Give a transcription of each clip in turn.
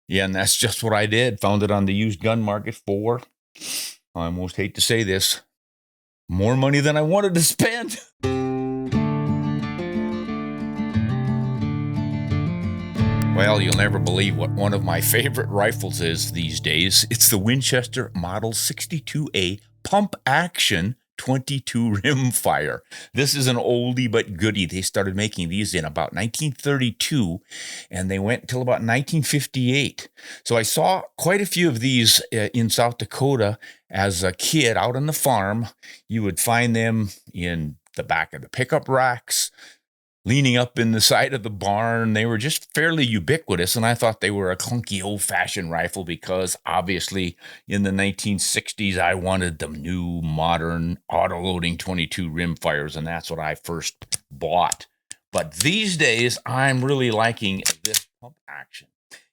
Yeah, and that's just what I did. Found it on the used gun market for, I almost hate to say this, more money than I wanted to spend. Well, you'll never believe what one of my favorite rifles is these days. It's the Winchester Model 62A pump action 22 rimfire. This is an oldie but goodie. They started making these in about 1932 and they went until about 1958. So I saw quite a few of these in South Dakota as a kid out on the farm. You would find them in the back of the pickup racks, leaning up in the side of the barn. They were just fairly ubiquitous, and I thought they were a clunky old-fashioned rifle because obviously in the 1960s I wanted the new modern auto-loading 22 rimfires, and that's what I first bought. But these days I'm really liking this pump action,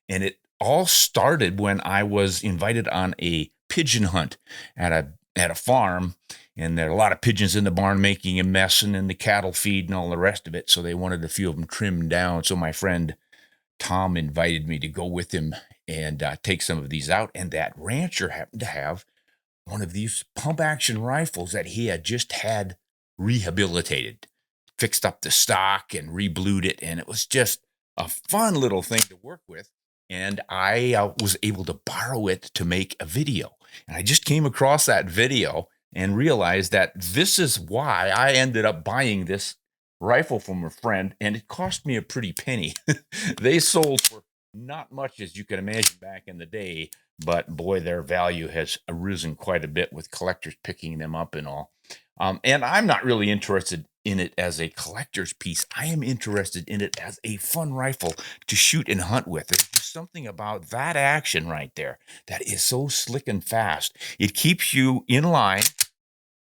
and it all started when I was invited on a pigeon hunt at a farm, and there are a lot of pigeons in the barn making a mess, and then the cattle feed and all the rest of it. So they wanted a few of them trimmed down. So my friend Tom invited me to go with him and take some of these out. And that rancher happened to have one of these pump action rifles that he had just had rehabilitated, fixed up the stock and reblued it. And it was just a fun little thing to work with. And I was able to borrow it to make a video. And I just came across that video and realized that this is why I ended up buying this rifle from a friend, and it cost me a pretty penny. They sold for not much, as you can imagine, back in the day, but boy, their value has arisen quite a bit with collectors picking them up and all. And I'm not really interested in it as a collector's piece. I am interested in it as a fun rifle to shoot and hunt with. There's just something about that action right there that is so slick and fast. It keeps you in line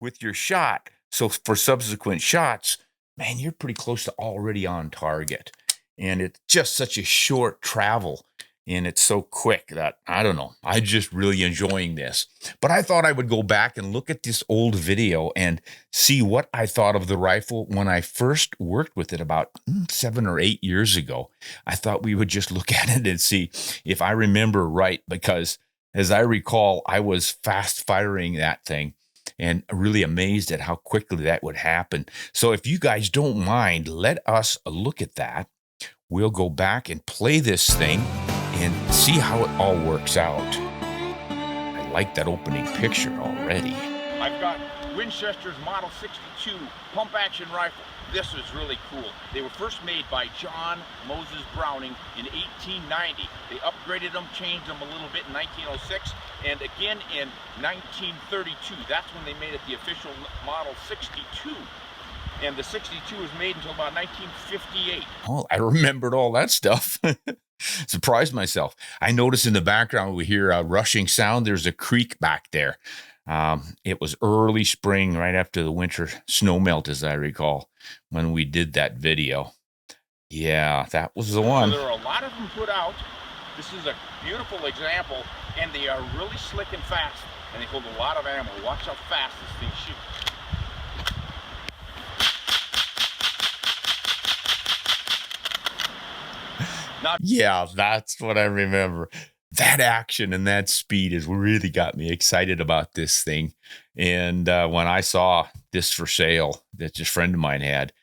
with your shot. So for subsequent shots, man, you're pretty close to already on target. And it's just such a short travel. And it's so quick that, I don't know, I'm just really enjoying this. But I thought I would go back and look at this old video and see what I thought of the rifle when I first worked with it about 7 or 8 years ago. I thought we would just look at it and see if I remember right, because as I recall, I was fast firing that thing and really amazed at how quickly that would happen. So if you guys don't mind, let us look at that. We'll go back and play this thing and see how it all works out. I like that opening picture already. I've got Winchester's Model 62 pump action rifle. This is really cool. They were first made by John Moses Browning in 1890. They upgraded them, changed them a little bit in 1906, and again in 1932. That's when they made it the official Model 62. And the 62 was made until about 1958. Oh, I remembered all that stuff. Surprised myself. I noticed in the background we hear a rushing sound. There's a creek back there. It was early spring, right after the winter snow melt, as I recall, when we did that video. Yeah, that was the one. So there are a lot of them put out. This is a beautiful example, and they are really slick and fast, and they hold a lot of ammo. Watch how fast this thing shoots. Yeah, that's what I remember. That action and that speed has really got me excited about this thing. And when I saw this for sale that this friend of mine had,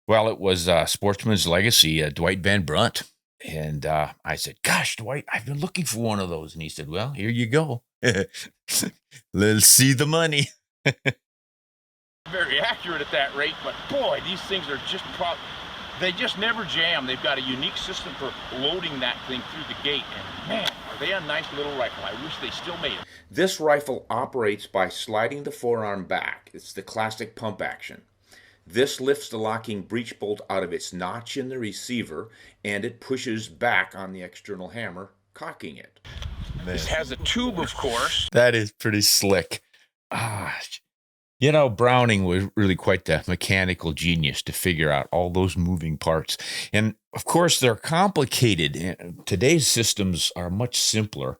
well, it was Sportsman's Legacy, Dwight Van Brunt. And I said, gosh, Dwight, I've been looking for one of those. And he said, well, here you go. Let's see the money. Very accurate at that rate, but boy, these things are just they just never jam. They've got a unique system for loading that thing through the gate, and man, are they a nice little rifle. I wish they still made it. This rifle operates by sliding the forearm back. It's the classic pump action. This lifts the locking breech bolt out of its notch in the receiver, and it pushes back on the external hammer, cocking it. This has a tube, of course. That is pretty slick. You know, Browning was really quite the mechanical genius to figure out all those moving parts. And of course, they're complicated. Today's systems are much simpler.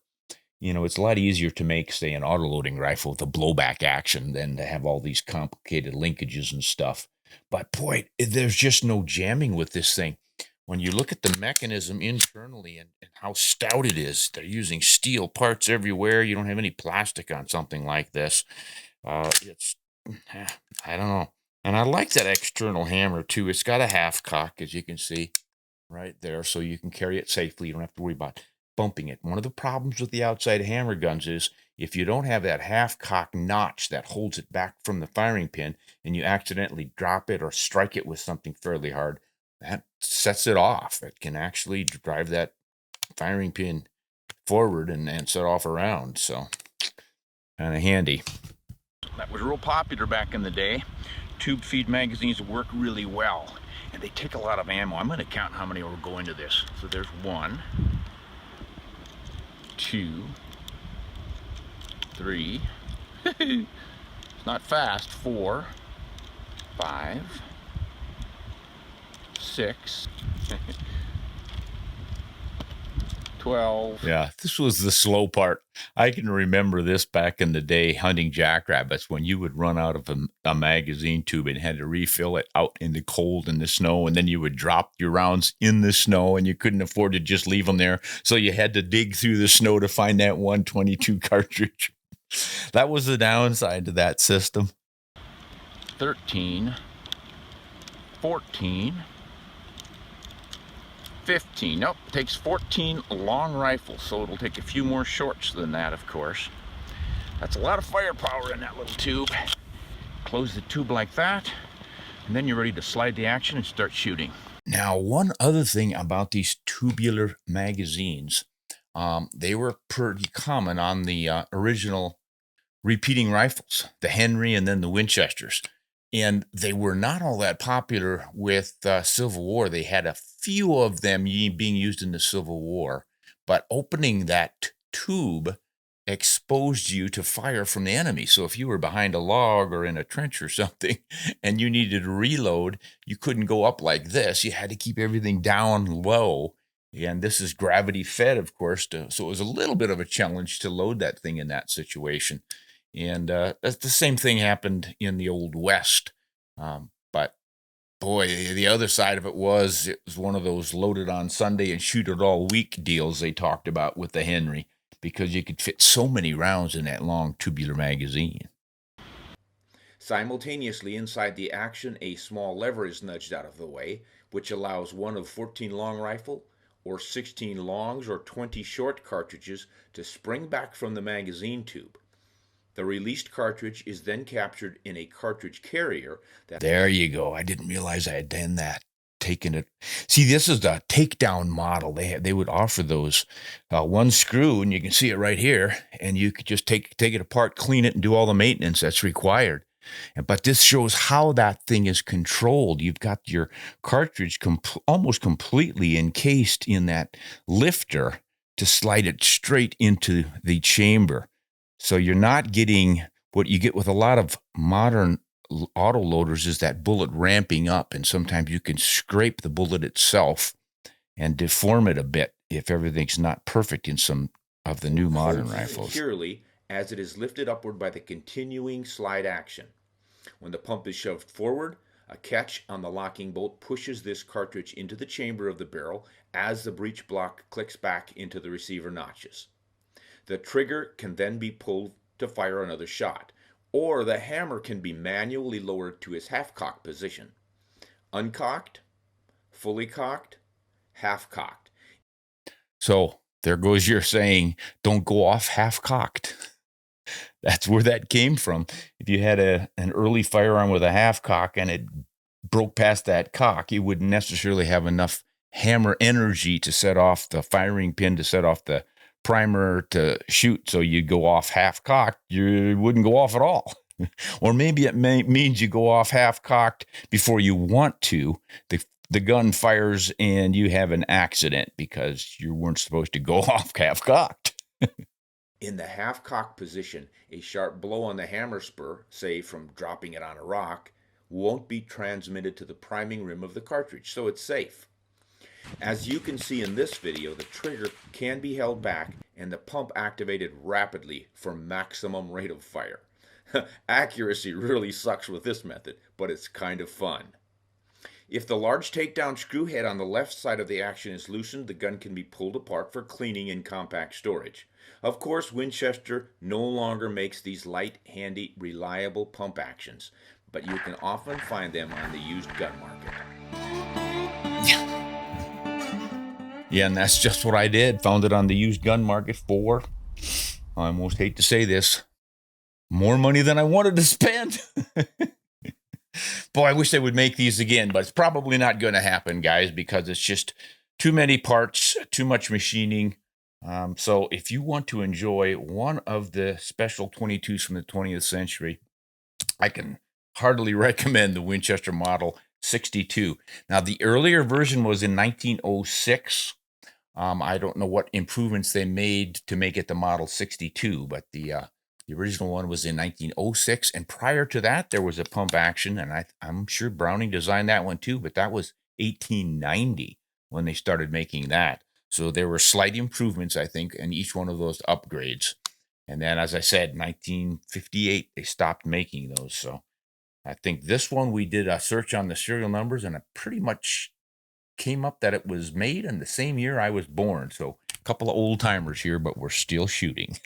You know, it's a lot easier to make, say, an auto-loading rifle with a blowback action than to have all these complicated linkages and stuff. But boy, there's just no jamming with this thing. when you look at the mechanism internally and how stout it is, they're using steel parts everywhere. You don't have any plastic on something like this. It's, I don't know. And I like that external hammer too. It's got a half cock, as you can see right there, so you can carry it safely. You don't have to worry about bumping it. One of the problems with the outside hammer guns is if you don't have that half cock notch that holds it back from the firing pin and you accidentally drop it or strike it with something fairly hard, that sets it off. It can actually drive that firing pin forward and set off around. So kind of handy. That was real popular back in the day. Tube feed magazines work really well and they take a lot of ammo. I'm going to count how many will go into this. So there's 1, 2, 3, it's not fast, 4, 5, 6, 12. Yeah, this was the slow part. I can remember this back in the day hunting jackrabbits when you would run out of a magazine tube and had to refill it out in the cold and the snow, and then you would drop your rounds in the snow and you couldn't afford to just leave them there. So you had to dig through the snow to find that 122 cartridge. That was the downside to that system. 13, 14, 15. Nope, it takes 14 long rifles, so it'll take a few more shorts than that, of course. That's a lot of firepower in that little tube. Close the tube like that, and then you're ready to slide the action and start shooting. Now, one other thing about these tubular magazines, they were pretty common on the original repeating rifles, the Henry and then the Winchesters. And they were not all that popular with Civil War. They had a few of them being used in the Civil War, but opening that tube exposed you to fire from the enemy. So if you were behind a log or in a trench or something and you needed to reload, you couldn't go up like this. You had to keep everything down low. And this is gravity fed, of course. So it was a little bit of a challenge to load that thing in that situation. And the same thing happened in the Old West. But boy, the other side of it was one of those loaded on Sunday and shoot it all week deals they talked about with the Henry, because you could fit so many rounds in that long tubular magazine. Simultaneously inside the action, a small lever is nudged out of the way, which allows one of 14 long rifle or 16 longs or 20 short cartridges to spring back from the magazine tube. The released cartridge is then captured in a cartridge carrier. There you go. I didn't realize I had done that. Taken it. See, this is the takedown model. They would offer those one screw, and you can see it right here, and you could just take it apart, clean it, and do all the maintenance that's required. But this shows how that thing is controlled. You've got your cartridge almost completely encased in that lifter to slide it straight into the chamber. So you're not getting what you get with a lot of modern autoloaders is that bullet ramping up, and sometimes you can scrape the bullet itself and deform it a bit if everything's not perfect in some of the new modern rifles. Securely, as it is lifted upward by the continuing slide action. When the pump is shoved forward, a catch on the locking bolt pushes this cartridge into the chamber of the barrel as the breech block clicks back into the receiver notches. The trigger can then be pulled to fire another shot, or the hammer can be manually lowered to its half-cocked position. Uncocked, fully cocked, half-cocked. So there goes your saying, don't go off half-cocked. That's where that came from. If you had an early firearm with a half-cock and it broke past that cock, you wouldn't necessarily have enough hammer energy to set off the firing pin, to set off the primer to shoot, so you go off half-cocked, you wouldn't go off at all. Or maybe it means you go off half-cocked before you want to. The gun fires and you have an accident because you weren't supposed to go off half-cocked. In the half-cocked position, a sharp blow on the hammer spur, say from dropping it on a rock, won't be transmitted to the priming rim of the cartridge, so it's safe. As you can see in this video, the trigger can be held back and the pump activated rapidly for maximum rate of fire. Accuracy really sucks with this method, but it's kind of fun. If the large takedown screw head on the left side of the action is loosened, the gun can be pulled apart for cleaning and compact storage. Of course, Winchester no longer makes these light, handy, reliable pump actions, but you can often find them on the used gun market. Yeah, and that's just what I did. Found it on the used gun market for, I almost hate to say this, more money than I wanted to spend. Boy, I wish they would make these again, but it's probably not going to happen, guys, because it's just too many parts, too much machining. So if you want to enjoy one of the special 22s from the 20th century, I can heartily recommend the Winchester Model 62. Now, the earlier version was in 1906. I don't know what improvements they made to make it the Model 62, but the original one was in 1906. And prior to that, there was a pump action, and I'm sure Browning designed that one too, but that was 1890 when they started making that. So there were slight improvements, I think, in each one of those upgrades. And then, as I said, 1958, they stopped making those. So I think this one, we did a search on the serial numbers, and it pretty much came up that it was made in the same year I was born. So a couple of old timers here, but we're still shooting.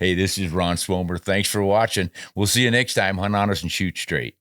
Hey, this is Ron Spomer. Thanks for watching. We'll see you next time. Hunt honest and shoot straight.